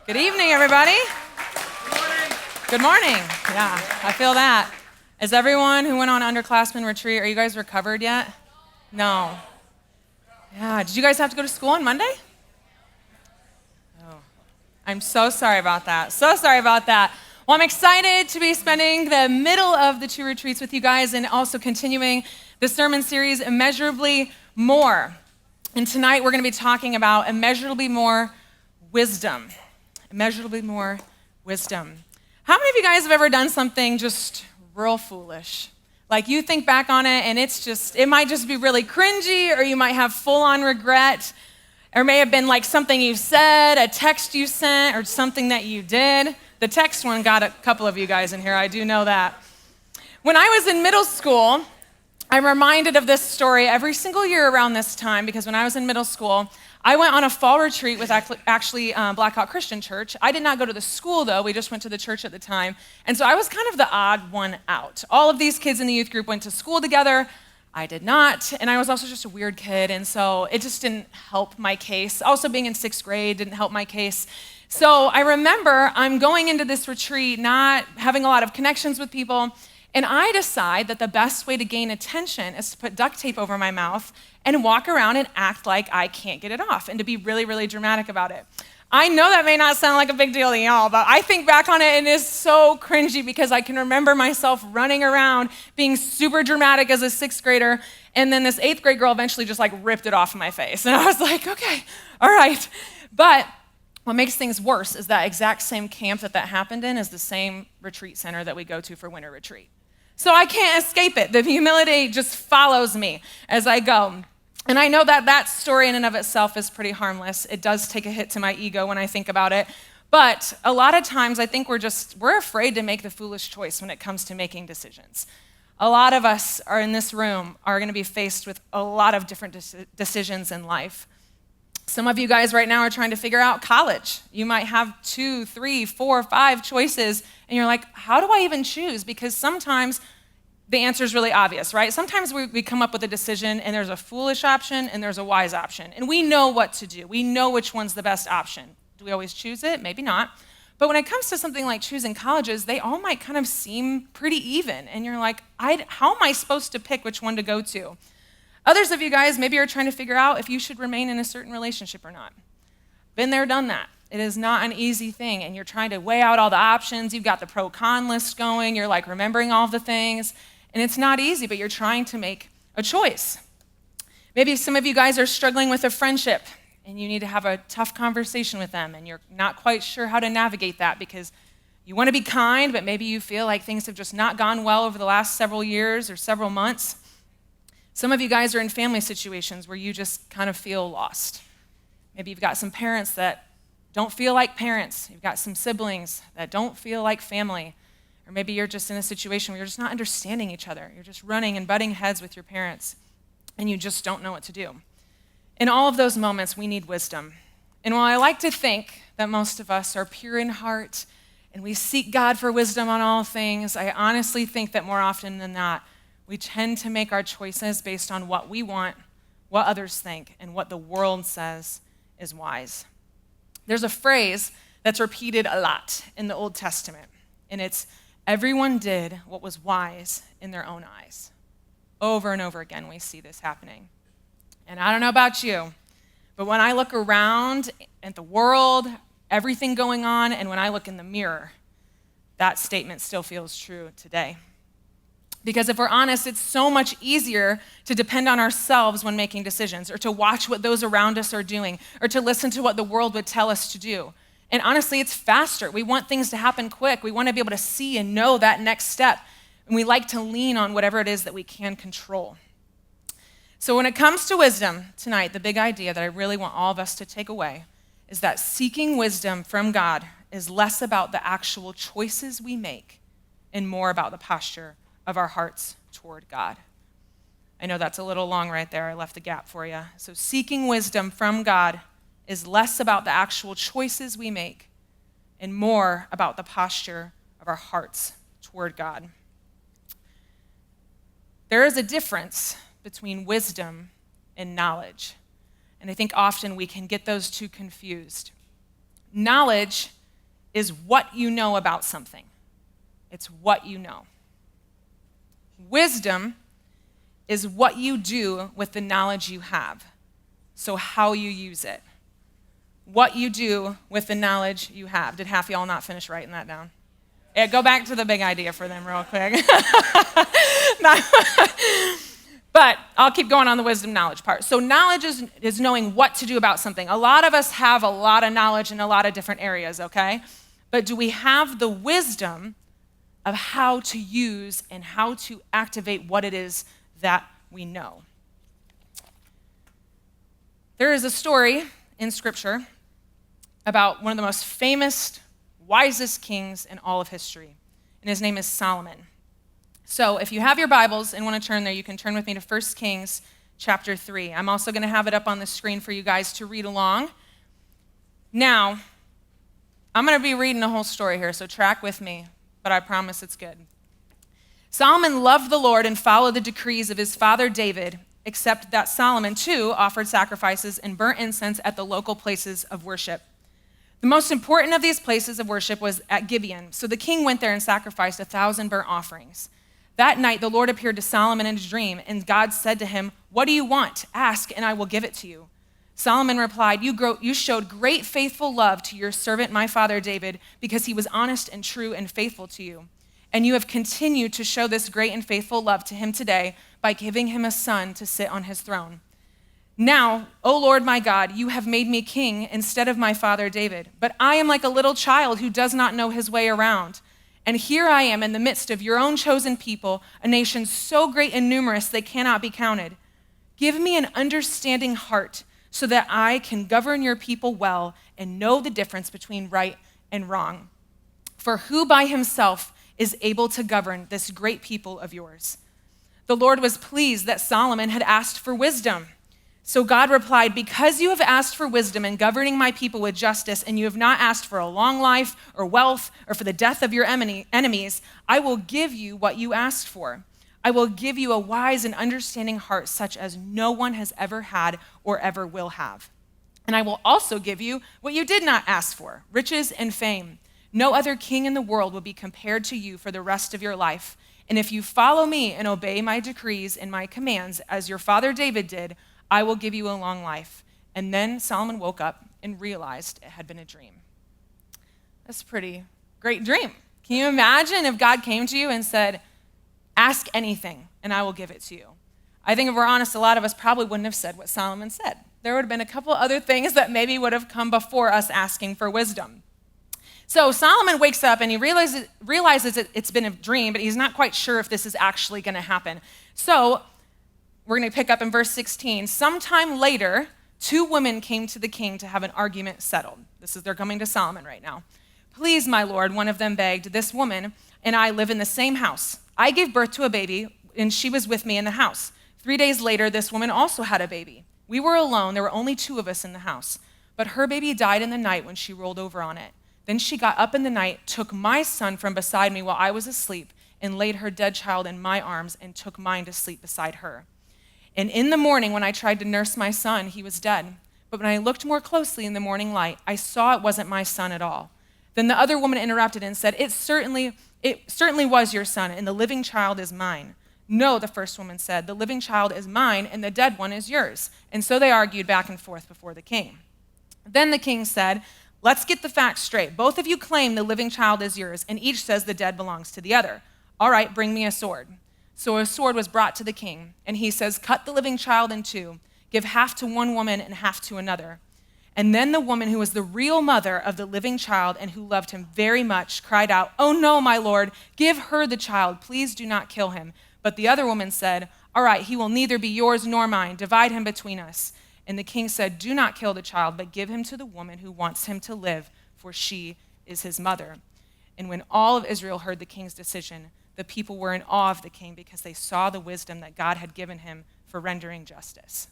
Good evening, everybody. Good morning. Yeah, I feel that. Is everyone who went on underclassmen retreat, are you guys recovered yet? No. Yeah, did you guys have to go to school on Monday? Oh, I'm so sorry about that. So sorry about that. Well, I'm excited to be spending the middle of the two retreats with you guys and also continuing the sermon series, Immeasurably More. And tonight we're going to be talking about immeasurably more wisdom. Immeasurably more wisdom. How many of you guys have ever done something just real foolish? Like you think back on it and it might just be really cringy, or you might have full-on regret, or it may have been like something you said, a text you sent, or something that you did. The text one got a couple of you guys in here, I do know that. When I was in middle school, I'm reminded of this story every single year around this time, because when I was in middle school, I went on a fall retreat with actually Blackhawk Christian Church. I did not go to the school, though. We just went to the church at the time. And so I was kind of the odd one out. All of these kids in the youth group went to school together. I did not. And I was also just a weird kid. And so it just didn't help my case. Also, being in sixth grade didn't help my case. So I remember I'm going into this retreat not having a lot of connections with people. And I decide that the best way to gain attention is to put duct tape over my mouth and walk around and act like I can't get it off, and to be really, really dramatic about it. I know that may not sound like a big deal to y'all, but I think back on it and it is so cringy because I can remember myself running around being super dramatic as a sixth grader, and then this eighth grade girl eventually just like ripped it off of my face. And I was like, okay, all right. But what makes things worse is that exact same camp that happened in is the same retreat center that we go to for winter retreat. So I can't escape it. The humility just follows me as I go. And I know that story in and of itself is pretty harmless. It does take a hit to my ego when I think about it. But a lot of times I think we're afraid to make the foolish choice when it comes to making decisions. A lot of us are in this room are going to be faced with a lot of different decisions in life. Some of you guys right now are trying to figure out college. You might have 2, 3, 4, 5 choices, and you're like, how do I even choose? Because sometimes the answer is really obvious, right? Sometimes we come up with a decision, and there's a foolish option, and there's a wise option. And we know what to do. We know which one's the best option. Do we always choose it? Maybe not. But when it comes to something like choosing colleges, they all might kind of seem pretty even. And you're like, how am I supposed to pick which one to go to? Others of you guys, maybe are trying to figure out if you should remain in a certain relationship or not. Been there, done that. It is not an easy thing, and you're trying to weigh out all the options. You've got the pro-con list going. You're like remembering all the things, and it's not easy, but you're trying to make a choice. Maybe some of you guys are struggling with a friendship, and you need to have a tough conversation with them, and you're not quite sure how to navigate that because you want to be kind, but maybe you feel like things have just not gone well over the last several years or several months. Some of you guys are in family situations where you just kind of feel lost. Maybe you've got some parents that don't feel like parents. You've got some siblings that don't feel like family. Or maybe you're just in a situation where you're just not understanding each other. You're just running and butting heads with your parents, and you just don't know what to do. In all of those moments, we need wisdom. And while I like to think that most of us are pure in heart and we seek God for wisdom on all things, I honestly think that more often than not, we tend to make our choices based on what we want, what others think, and what the world says is wise. There's a phrase that's repeated a lot in the Old Testament, and it's, everyone did what was wise in their own eyes. Over and over again, we see this happening. And I don't know about you, but when I look around at the world, everything going on, and when I look in the mirror, that statement still feels true today. Because if we're honest, it's so much easier to depend on ourselves when making decisions, or to watch what those around us are doing, or to listen to what the world would tell us to do. And honestly, it's faster. We want things to happen quick. We want to be able to see and know that next step. And we like to lean on whatever it is that we can control. So when it comes to wisdom tonight, the big idea that I really want all of us to take away is that seeking wisdom from God is less about the actual choices we make and more about the posture of our hearts toward God. I know that's a little long right there. I left a gap for you. So seeking wisdom from God is less about the actual choices we make and more about the posture of our hearts toward God. There is a difference between wisdom and knowledge. And I think often we can get those two confused. Knowledge is what you know about something. It's what you know. Wisdom is what you do with the knowledge you have. So how you use it. What you do with the knowledge you have. Did half y'all not finish writing that down? Yeah, go back to the big idea for them real quick. But I'll keep going on the wisdom knowledge part. So knowledge is knowing what to do about something. A lot of us have a lot of knowledge in a lot of different areas, okay? But do we have the wisdom of how to use and how to activate what it is that we know? There is a story in Scripture about one of the most famous, wisest kings in all of history, and his name is Solomon. So if you have your Bibles and want to turn there, you can turn with me to 1 Kings chapter 3. I'm also going to have it up on the screen for you guys to read along. Now, I'm going to be reading the whole story here, so track with me, but I promise it's good. Solomon loved the Lord and followed the decrees of his father David, except that Solomon, too, offered sacrifices and burnt incense at the local places of worship. The most important of these places of worship was at Gibeon, so the king went there and sacrificed 1,000 burnt offerings. That night, the Lord appeared to Solomon in a dream, and God said to him, "What do you want? Ask, and I will give it to you." Solomon replied, You showed great faithful love to your servant, my father David, because he was honest and true and faithful to you. And you have continued to show this great and faithful love to him today by giving him a son to sit on his throne. Now, O Lord my God, you have made me king instead of my father David, but I am like a little child who does not know his way around. And here I am in the midst of your own chosen people, a nation so great and numerous they cannot be counted. Give me an understanding heart so that I can govern your people well and know the difference between right and wrong. For who by himself is able to govern this great people of yours? The Lord was pleased that Solomon had asked for wisdom. So God replied, Because you have asked for wisdom in governing my people with justice, and you have not asked for a long life or wealth or for the death of your enemies, I will give you what you asked for. I will give you a wise and understanding heart such as no one has ever had or ever will have. And I will also give you what you did not ask for, riches and fame. No other king in the world will be compared to you for the rest of your life. And if you follow me and obey my decrees and my commands, as your father David did, I will give you a long life. And then Solomon woke up and realized it had been a dream. That's a pretty great dream. Can you imagine if God came to you and said, ask anything and I will give it to you? I think if we're honest, a lot of us probably wouldn't have said what Solomon said. There would have been a couple other things that maybe would have come before us asking for wisdom. So Solomon wakes up and he realizes it's been a dream, but he's not quite sure if this is actually going to happen. So we're going to pick up in verse 16. Sometime later, 2 women came to the king to have an argument settled. They're coming to Solomon right now. Please, my lord, one of them begged, this woman and I live in the same house. I gave birth to a baby, and she was with me in the house. 3 days later, this woman also had a baby. We were alone. There were only 2 of us in the house. But her baby died in the night when she rolled over on it. Then she got up in the night, took my son from beside me while I was asleep, and laid her dead child in my arms and took mine to sleep beside her. And in the morning, when I tried to nurse my son, he was dead. But when I looked more closely in the morning light, I saw it wasn't my son at all. Then the other woman interrupted and said, It certainly was your son, and the living child is mine. No, the first woman said, the living child is mine, and the dead one is yours. And so they argued back and forth before the king. Then the king said, Let's get the facts straight. Both of you claim the living child is yours, and each says the dead belongs to the other. All right, bring me a sword. So a sword was brought to the king, and he says, Cut the living child in 2, give half to one woman and half to another. And then the woman who was the real mother of the living child and who loved him very much cried out, Oh no, my lord, give her the child. Please do not kill him. But the other woman said, All right, he will neither be yours nor mine. Divide him between us. And the king said, Do not kill the child, but give him to the woman who wants him to live, for she is his mother. And when all of Israel heard the king's decision, the people were in awe of the king because they saw the wisdom that God had given him for rendering justice.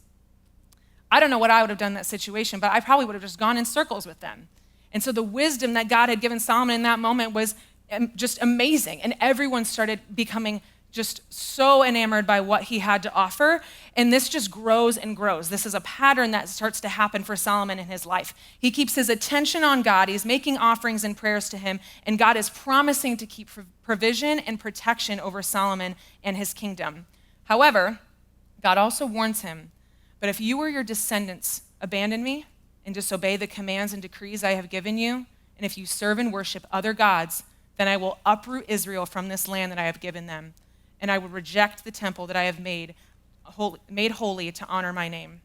I don't know what I would have done in that situation, but I probably would have just gone in circles with them. And so the wisdom that God had given Solomon in that moment was just amazing. And everyone started becoming just so enamored by what he had to offer. And this just grows and grows. This is a pattern that starts to happen for Solomon in his life. He keeps his attention on God. He's making offerings and prayers to him. And God is promising to keep provision and protection over Solomon and his kingdom. However, God also warns him, but if you or your descendants abandon me and disobey the commands and decrees I have given you, and if you serve and worship other gods, then I will uproot Israel from this land that I have given them, and I will reject the temple that I have made holy to honor my name.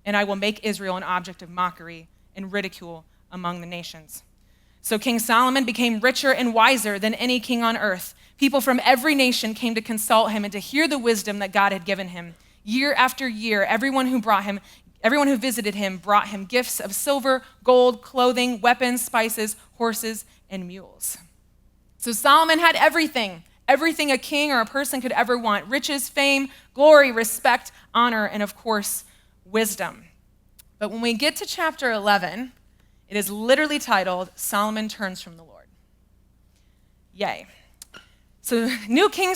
And I will make Israel an object of mockery and ridicule among the nations. So King Solomon became richer and wiser than any king on earth. People from every nation came to consult him and to hear the wisdom that God had given him. Year after year, everyone who visited him brought him gifts of silver, gold, clothing, weapons, spices, horses, and mules. So Solomon had everything a king or a person could ever want: riches, fame, glory, respect, honor, and of course, wisdom. But when we get to chapter 11, it is literally titled, Solomon Turns from the Lord. Yay. So now King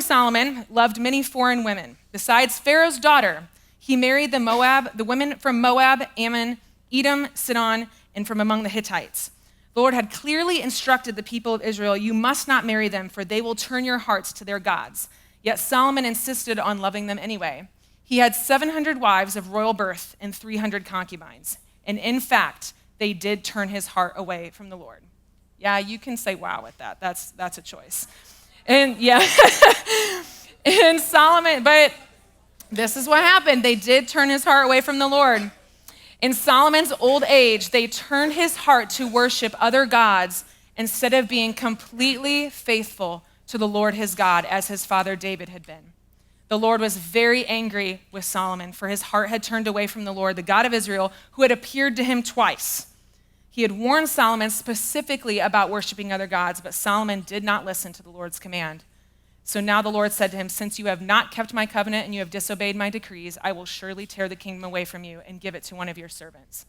Solomon loved many foreign women. Besides Pharaoh's daughter, he married the women from Moab, Ammon, Edom, Sidon, and from among the Hittites. The Lord had clearly instructed the people of Israel, you must not marry them, for they will turn your hearts to their gods. Yet Solomon insisted on loving them anyway. He had 700 wives of royal birth and 300 concubines. And in fact, they did turn his heart away from the Lord. Yeah, you can say wow at that. That's a choice. And yeah, and Solomon, but this is what happened. They did turn his heart away from the Lord. In Solomon's old age, they turned his heart to worship other gods instead of being completely faithful to the Lord his God, as his father David had been. The Lord was very angry with Solomon, for his heart had turned away from the Lord, the God of Israel, who had appeared to him twice. He had warned Solomon specifically about worshiping other gods, but Solomon did not listen to the Lord's command. So now the Lord said to him, since you have not kept my covenant and you have disobeyed my decrees, I will surely tear the kingdom away from you and give it to one of your servants.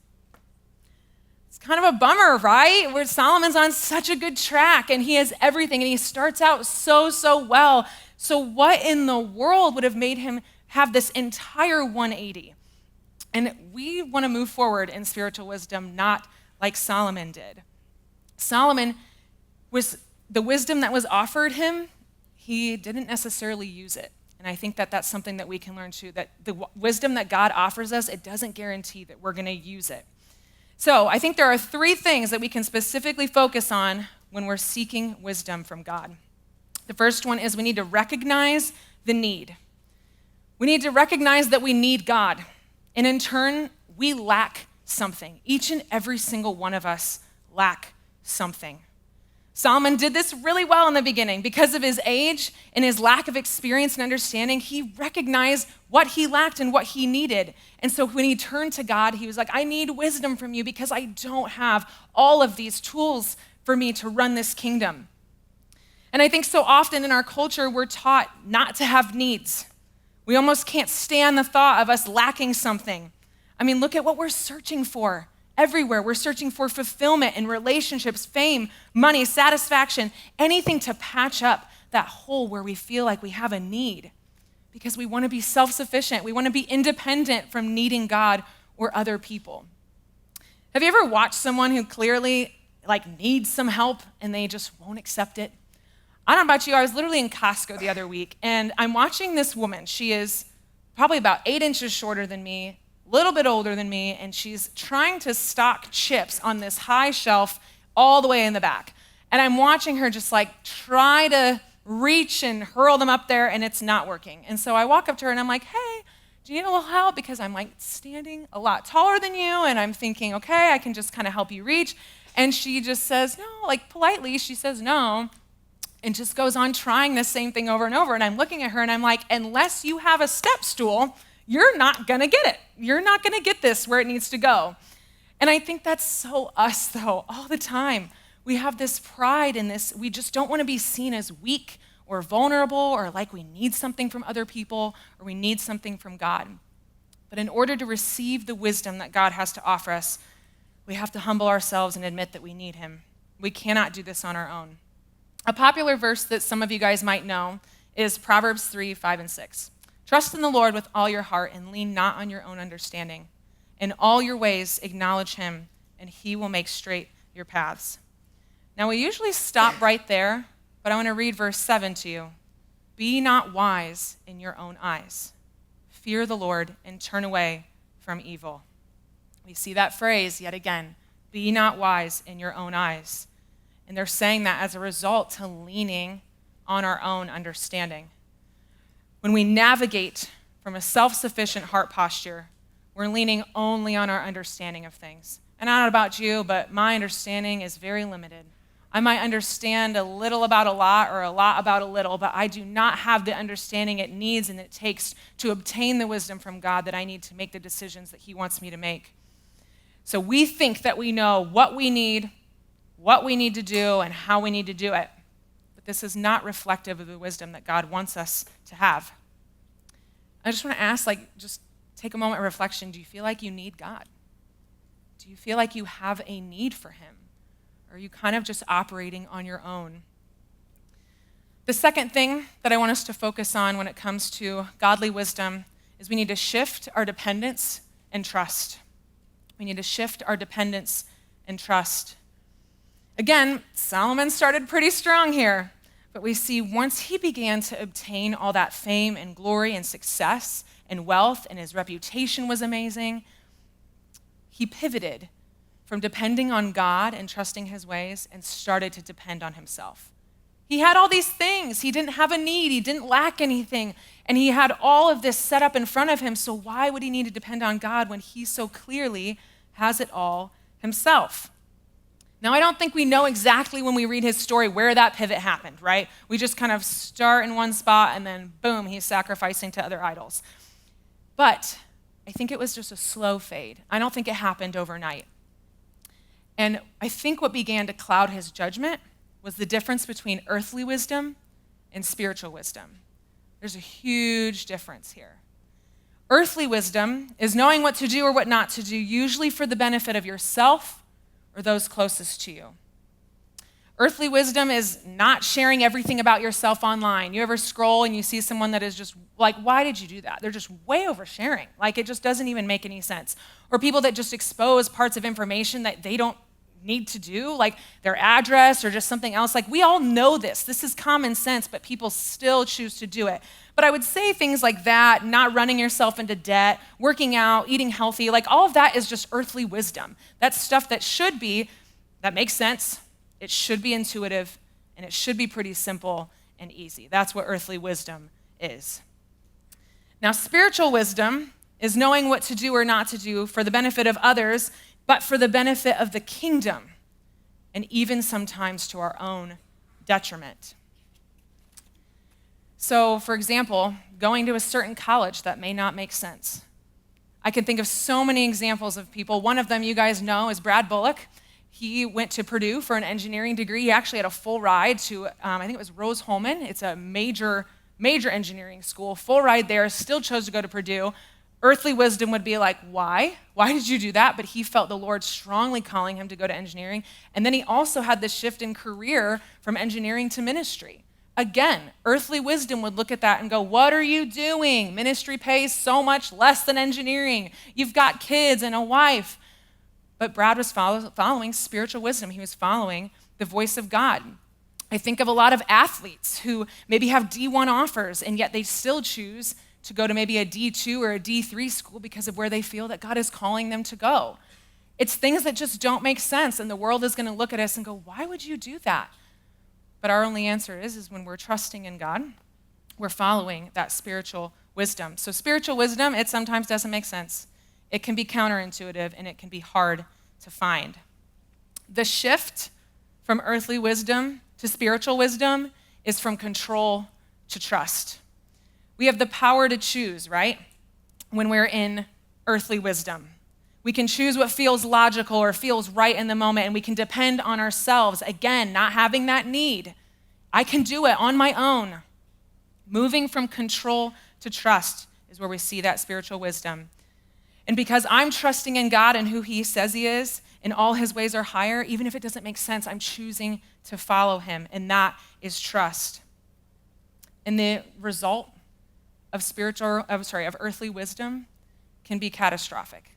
It's kind of a bummer, right? Where Solomon's on such a good track and he has everything and he starts out so well. So what in the world would have made him have this entire 180? And we want to move forward in spiritual wisdom, not like Solomon did. Solomon was the wisdom that was offered him, he didn't necessarily use it. And I think that that's something that we can learn too, that the wisdom that God offers us, it doesn't guarantee that we're going to use it. So I think there are 3 things that we can specifically focus on when we're seeking wisdom from God. The first one is we need to recognize the need. We need to recognize that we need God. And in turn, we lack something. Each and every single one of us lack something. Solomon did this really well in the beginning. Because of his age and his lack of experience and understanding, he recognized what he lacked and what he needed. And so when he turned to God, he was like, I need wisdom from you because I don't have all of these tools for me to run this kingdom. And I think so often in our culture, we're taught not to have needs. We almost can't stand the thought of us lacking something. I mean, look at what we're searching for. Everywhere, we're searching for fulfillment in relationships, fame, money, satisfaction, anything to patch up that hole where we feel like we have a need because we want to be self-sufficient. We want to be independent from needing God or other people. Have you ever watched someone who clearly needs some help and they just won't accept it? I don't know about you, I was literally in Costco the other week and I'm watching this woman. She is probably about 8 inches shorter than me, little bit older than me, and she's trying to stock chips on this high shelf all the way in the back. And I'm watching her just try to reach and hurl them up there, and it's not working. And so I walk up to her and I'm like, hey, do you need a little help? Because I'm standing a lot taller than you, and I'm thinking, okay, I can just kind of help you reach. And she just says no, politely, she says no, and just goes on trying the same thing over and over. And I'm looking at her and I'm like, unless you have a step stool, you're not gonna get it. You're not gonna get this where it needs to go. And I think that's so us though, all the time. We have this pride in this, we just don't wanna be seen as weak or vulnerable or like we need something from other people or we need something from God. But in order to receive the wisdom that God has to offer us, we have to humble ourselves and admit that we need him. We cannot do this on our own. A popular verse that some of you guys might know is Proverbs 3, 5, and 6. Trust in the Lord with all your heart and lean not on your own understanding. In all your ways acknowledge him, and he will make straight your paths. Now we usually stop right there, but I want to read verse 7 to you. Be not wise in your own eyes. Fear the Lord and turn away from evil. We see that phrase yet again. Be not wise in your own eyes. And they're saying that as a result to leaning on our own understanding. When we navigate from a self-sufficient heart posture, we're leaning only on our understanding of things. And I don't know about you, but my understanding is very limited. I might understand a little about a lot or a lot about a little, but I do not have the understanding it needs and it takes to obtain the wisdom from God that I need to make the decisions that he wants me to make. So we think that we know what we need to do, and how we need to do it. But this is not reflective of the wisdom that God wants us to have. I just want to ask, just take a moment of reflection. Do you feel like you need God? Do you feel like you have a need for him? Or are you kind of just operating on your own? The second thing that I want us to focus on when it comes to godly wisdom is we need to shift our dependence and trust. We need to shift our dependence and trust. Again, Solomon started pretty strong here, but we see once he began to obtain all that fame and glory and success and wealth, and his reputation was amazing, he pivoted from depending on God and trusting his ways and started to depend on himself. He had all these things. He didn't have a need. He didn't lack anything. And he had all of this set up in front of him. So why would he need to depend on God when he so clearly has it all himself? Now, I don't think we know exactly when we read his story where that pivot happened, right? We just kind of start in one spot and then boom, he's sacrificing to other idols. But I think it was just a slow fade. I don't think it happened overnight. And I think what began to cloud his judgment was the difference between earthly wisdom and spiritual wisdom. There's a huge difference here. Earthly wisdom is knowing what to do or what not to do, usually for the benefit of yourself or those closest to you. Earthly wisdom is not sharing everything about yourself online. You ever scroll and you see someone that is just like, why did you do that? They're just way oversharing. Like, it just doesn't even make any sense. Or people that just expose parts of information that they don't need to do, like their address or just something else. Like, we all know this. This is common sense, but people still choose to do it. But I would say things like that, not running yourself into debt, working out, eating healthy, like all of that is just earthly wisdom. That's stuff that makes sense. It should be intuitive, and it should be pretty simple and easy. That's what earthly wisdom is. Now, spiritual wisdom is knowing what to do or not to do for the benefit of others, but for the benefit of the kingdom, and even sometimes to our own detriment. So, for example, going to a certain college that may not make sense. I can think of so many examples of people. One of them you guys know is Brad Bullock. He went to Purdue for an engineering degree. He actually had a full ride to, I think it was Rose-Hulman. It's a major engineering school. Full ride there, still chose to go to Purdue. Earthly wisdom would be like, why? Why did you do that? But he felt the Lord strongly calling him to go to engineering. And then he also had this shift in career from engineering to ministry. Again, earthly wisdom would look at that and go, what are you doing? Ministry pays so much less than engineering. You've got kids and a wife. But Brad was following spiritual wisdom. He was following the voice of God. I think of a lot of athletes who maybe have D1 offers, and yet they still choose to go to maybe a D2 or a D3 school because of where they feel that God is calling them to go. It's things that just don't make sense, and the world is going to look at us and go, why would you do that? But our only answer is when we're trusting in God, we're following that spiritual wisdom. So spiritual wisdom, it sometimes doesn't make sense. It can be counterintuitive, and it can be hard to find. The shift from earthly wisdom to spiritual wisdom is from control to trust. We have the power to choose, right? When we're in earthly wisdom. We can choose what feels logical or feels right in the moment, and we can depend on ourselves. Again, not having that need. I can do it on my own. Moving from control to trust is where we see that spiritual wisdom. And because I'm trusting in God and who he says he is, and all his ways are higher, even if it doesn't make sense, I'm choosing to follow him, and that is trust. And the result of earthly wisdom can be catastrophic.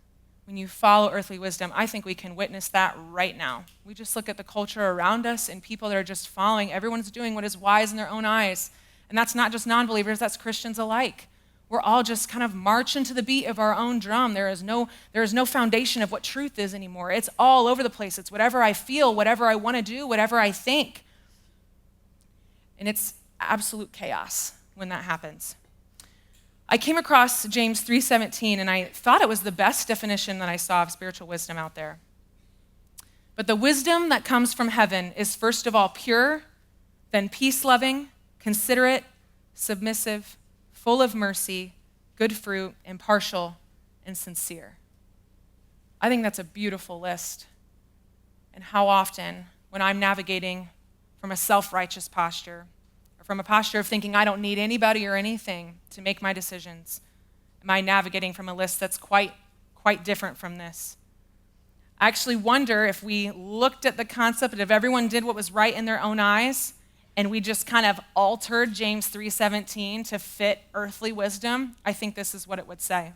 When you follow earthly wisdom, I think we can witness that right now. We just look at the culture around us and people that are just following. Everyone's doing what is wise in their own eyes. And that's not just non-believers, that's Christians alike. We're all just kind of marching to the beat of our own drum. There is no foundation of what truth is anymore. It's all over the place. It's whatever I feel, whatever I want to do, whatever I think. And it's absolute chaos when that happens. I came across James 3:17, and I thought it was the best definition that I saw of spiritual wisdom out there. But the wisdom that comes from heaven is first of all pure, then peace-loving, considerate, submissive, full of mercy, good fruit, impartial, and sincere. I think that's a beautiful list. And how often, when I'm navigating from a self-righteous posture, from a posture of thinking I don't need anybody or anything to make my decisions, am I navigating from a list that's quite different from this? I actually wonder if we looked at the concept that if everyone did what was right in their own eyes, and we just kind of altered James 3:17 to fit earthly wisdom, I think this is what it would say.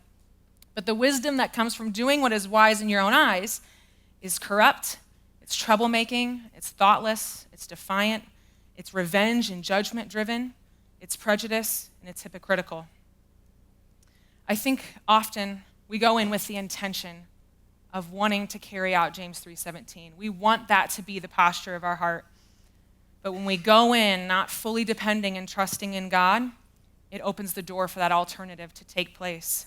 But the wisdom that comes from doing what is wise in your own eyes is corrupt, it's troublemaking, it's thoughtless, it's defiant, it's revenge and judgment driven, it's prejudice, and it's hypocritical. I think often we go in with the intention of wanting to carry out James 3:17. We want that to be the posture of our heart. But when we go in not fully depending and trusting in God, it opens the door for that alternative to take place.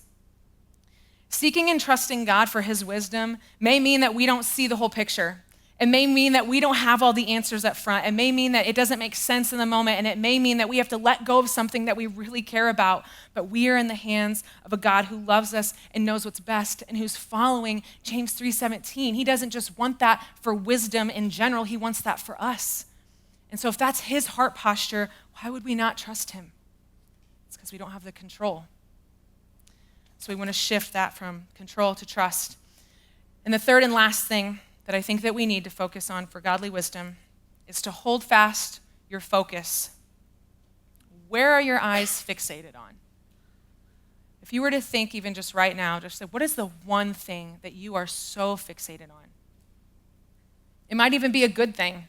Seeking and trusting God for his wisdom may mean that we don't see the whole picture. It may mean that we don't have all the answers up front. It may mean that it doesn't make sense in the moment, and it may mean that we have to let go of something that we really care about. But we are in the hands of a God who loves us and knows what's best and who's following James 3:17. He doesn't just want that for wisdom in general. He wants that for us. And so if that's his heart posture, why would we not trust him? It's because we don't have the control. So we want to shift that from control to trust. And the third and last thing that I think that we need to focus on for godly wisdom is to hold fast your focus. Where are your eyes fixated on? If you were to think even just right now, just say, what is the one thing that you are so fixated on? It might even be a good thing,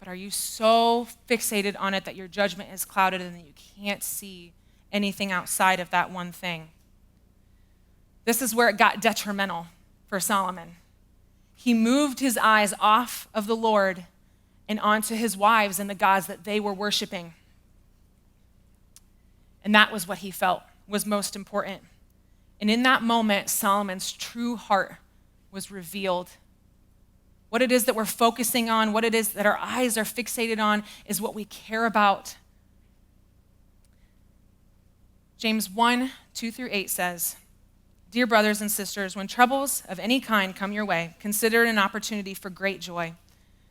but are you so fixated on it that your judgment is clouded and that you can't see anything outside of that one thing? This is where it got detrimental for Solomon. He moved his eyes off of the Lord and onto his wives and the gods that they were worshiping. And that was what he felt was most important. And in that moment, Solomon's true heart was revealed. What it is that we're focusing on, what it is that our eyes are fixated on, is what we care about. James 1:2-8 says, "Dear brothers and sisters, when troubles of any kind come your way, consider it an opportunity for great joy.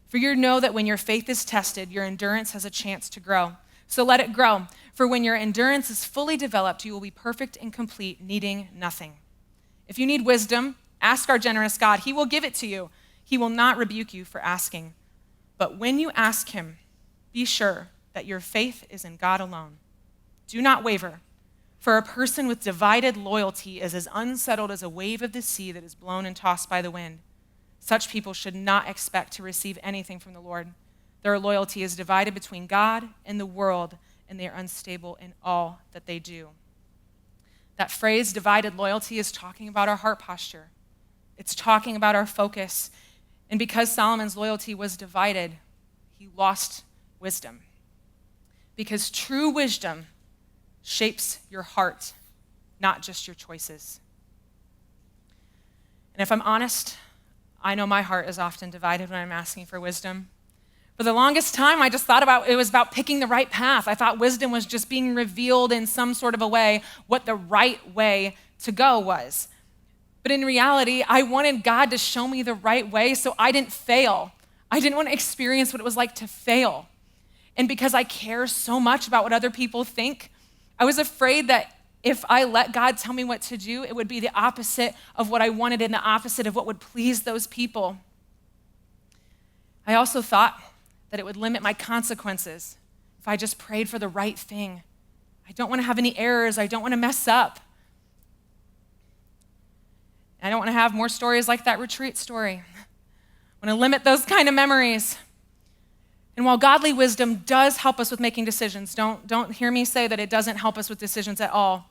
For you know that when your faith is tested, your endurance has a chance to grow. So let it grow. For when your endurance is fully developed, you will be perfect and complete, needing nothing. If you need wisdom, ask our generous God. He will give it to you. He will not rebuke you for asking. But when you ask him, be sure that your faith is in God alone. Do not waver. For a person with divided loyalty is as unsettled as a wave of the sea that is blown and tossed by the wind. Such people should not expect to receive anything from the Lord. Their loyalty is divided between God and the world, and they are unstable in all that they do." That phrase, divided loyalty, is talking about our heart posture. It's talking about our focus. And because Solomon's loyalty was divided, he lost wisdom. Because true wisdom shapes your heart, not just your choices. And if I'm honest, I know my heart is often divided when I'm asking for wisdom. For the longest time, I just thought it was about picking the right path. I thought wisdom was just being revealed in some sort of a way, what the right way to go was. But in reality, I wanted God to show me the right way so I didn't fail. I didn't want to experience what it was like to fail. And because I care so much about what other people think, I was afraid that if I let God tell me what to do, it would be the opposite of what I wanted and the opposite of what would please those people. I also thought that it would limit my consequences if I just prayed for the right thing. I don't want to have any errors. I don't want to mess up. I don't want to have more stories like that retreat story. I want to limit those kind of memories. And while godly wisdom does help us with making decisions, don't hear me say that it doesn't help us with decisions at all.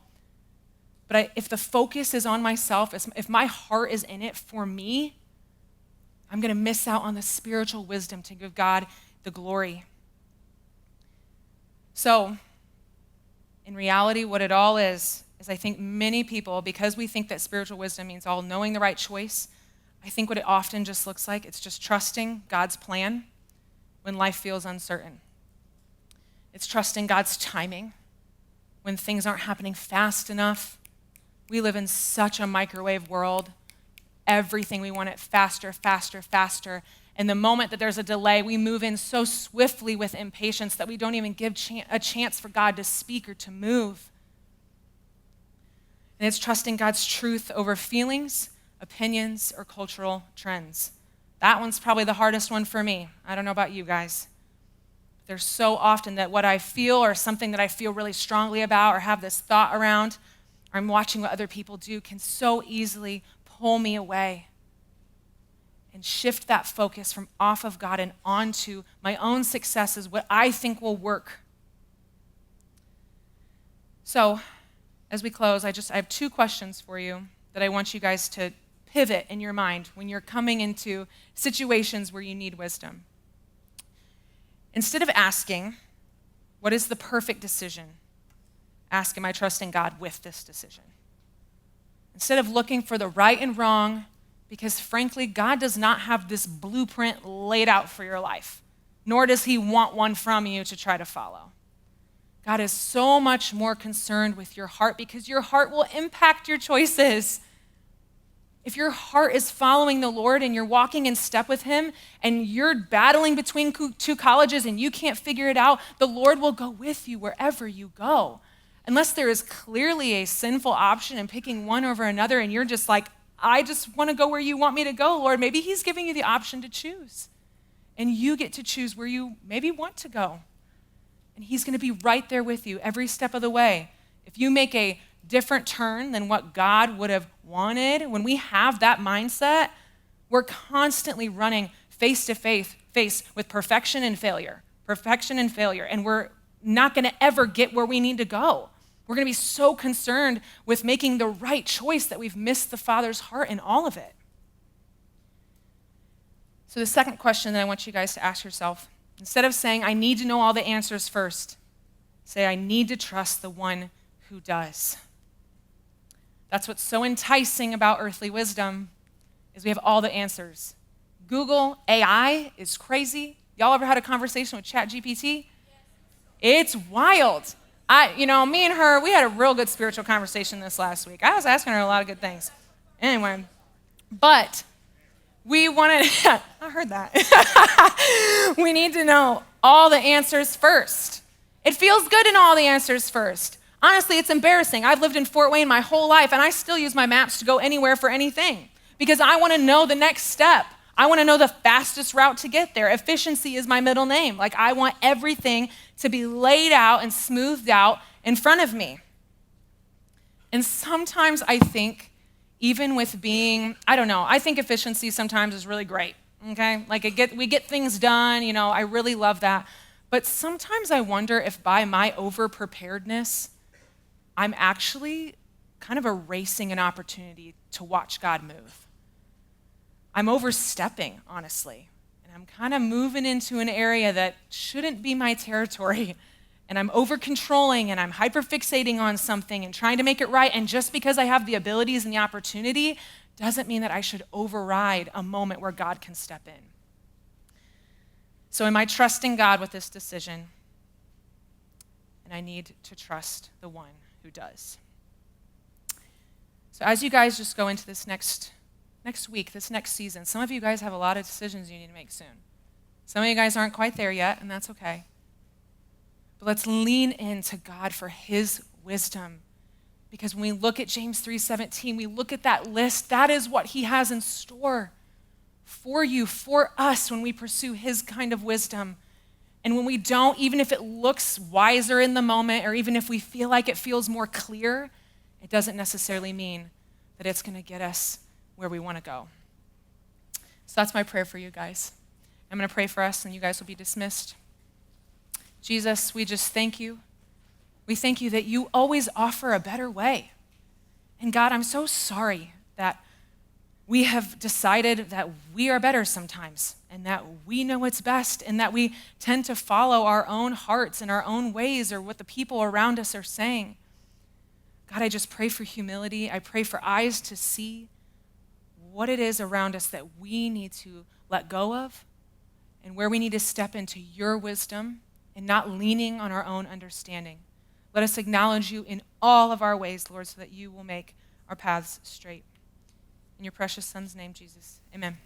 But if the focus is on myself, if my heart is in it for me, I'm going to miss out on the spiritual wisdom to give God the glory. So, in reality, what it all is I think many people, because we think that spiritual wisdom means all knowing the right choice, I think what it often just looks like, it's just trusting God's plan when life feels uncertain. It's trusting God's timing when things aren't happening fast enough. We live in such a microwave world. Everything, we want it faster, faster, faster. And the moment that there's a delay, we move in so swiftly with impatience that we don't even give a chance for God to speak or to move. And it's trusting God's truth over feelings, opinions, or cultural trends. That one's probably the hardest one for me. I don't know about you guys. There's so often that what I feel or something that I feel really strongly about or have this thought around, or I'm watching what other people do, can so easily pull me away and shift that focus from off of God and onto my own successes, what I think will work. So, as we close, I have 2 questions for you that I want you guys to pivot in your mind when you're coming into situations where you need wisdom. Instead of asking, what is the perfect decision? Ask, am I trusting God with this decision? Instead of looking for the right and wrong, because frankly, God does not have this blueprint laid out for your life, nor does he want one from you to try to follow. God is so much more concerned with your heart because your heart will impact your choices. If your heart is following the Lord and you're walking in step with him and you're battling between 2 colleges and you can't figure it out, the Lord will go with you wherever you go. Unless there is clearly a sinful option in picking one over another and you're just like, I just want to go where you want me to go, Lord. Maybe he's giving you the option to choose. And you get to choose where you maybe want to go. And he's going to be right there with you every step of the way. If you make a different turn than what God would have wanted, when we have that mindset, we're constantly running face to face with perfection and failure, and we're not going to ever get where we need to go. We're going to be so concerned with making the right choice that we've missed the Father's heart in all of it. So the second question that I want you guys to ask yourself, instead of saying, I need to know all the answers first, say, I need to trust the one who does. That's what's so enticing about earthly wisdom, is we have all the answers. Google AI is crazy. Y'all ever had a conversation with ChatGPT? It's wild. Me and her, we had a real good spiritual conversation this last week. I was asking her a lot of good things. Anyway, but we wanted, I heard that. We need to know all the answers first. It feels good to know all the answers first. Honestly, it's embarrassing. I've lived in Fort Wayne my whole life, and I still use my maps to go anywhere for anything because I want to know the next step. I want to know the fastest route to get there. Efficiency is my middle name. Like, I want everything to be laid out and smoothed out in front of me. And sometimes I think, even with being, I think efficiency sometimes is really great, okay? Like, we get things done, I really love that. But sometimes I wonder if by my over-preparedness, I'm actually kind of erasing an opportunity to watch God move. I'm overstepping, honestly, and I'm kind of moving into an area that shouldn't be my territory, and I'm over-controlling, and I'm hyper-fixating on something and trying to make it right, and just because I have the abilities and the opportunity doesn't mean that I should override a moment where God can step in. So am I trusting God with this decision? And I need to trust the one who does. So as you guys just go into this next week, this next season, some of you guys have a lot of decisions you need to make soon. Some of you guys aren't quite there yet, and that's okay. But let's lean into God for his wisdom. Because when we look at James 3:17, we look at that list, that is what he has in store for you, for us, when we pursue his kind of wisdom. And when we don't, even if it looks wiser in the moment, or even if we feel like it feels more clear, it doesn't necessarily mean that it's going to get us where we want to go. So that's my prayer for you guys. I'm going to pray for us, and you guys will be dismissed. Jesus, we just thank you. We thank you that you always offer a better way. And God, I'm so sorry that we have decided that we are better sometimes, and that we know what's best, and that we tend to follow our own hearts and our own ways, or what the people around us are saying. God, I just pray for humility. I pray for eyes to see what it is around us that we need to let go of, and where we need to step into your wisdom and not leaning on our own understanding. Let us acknowledge you in all of our ways, Lord, so that you will make our paths straight. In your precious Son's name, Jesus, amen.